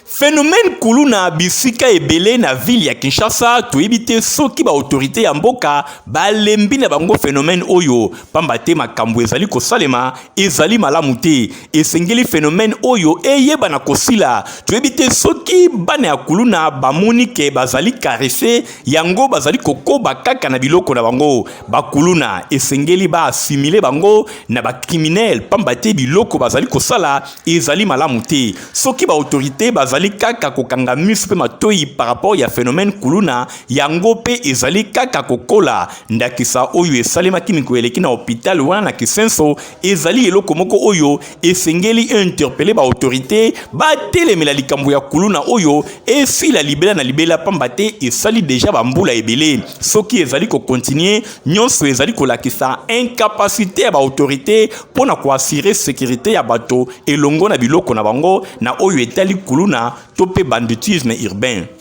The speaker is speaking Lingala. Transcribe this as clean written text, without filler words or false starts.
Phénomène kuluna bisika ebele na ville ya Kinshasa toyebite soki ba autorité ya mboka balembi na bango phénomène oyo pamba te makambo ezali kosalema ezali malamu te esengeli phénomène oyo eyeba na kosila toyebite soki bana ya kuluna bamoni ke bazali caressé yango bazali kokoba kaka na biloko na bango bakuluna esengeli ba assimiler bango na ba criminel pamba te biloko bazali kosala ezali malamu te soki ba autorité bazali kaka kokanga misu pe matoi par rapport ya phénomène kuluna yango pe ezali kaka kokola ndakisa oyo esalemaki mikolo eleki na hôpital wana na Kisenso ezali eloko moko oyo esengeli interpeller ba autorité batelemela likambo ya kuluna oyo esila libela na libela pamba te esali déjà bambula ebele soki ezali ko continuer nyonso ezali kolakisa incapacité ya ba autorité pona ko assurer sécurité ya bato elongo na biloko na bango na oyo etali kuluna topé banditisme urbain.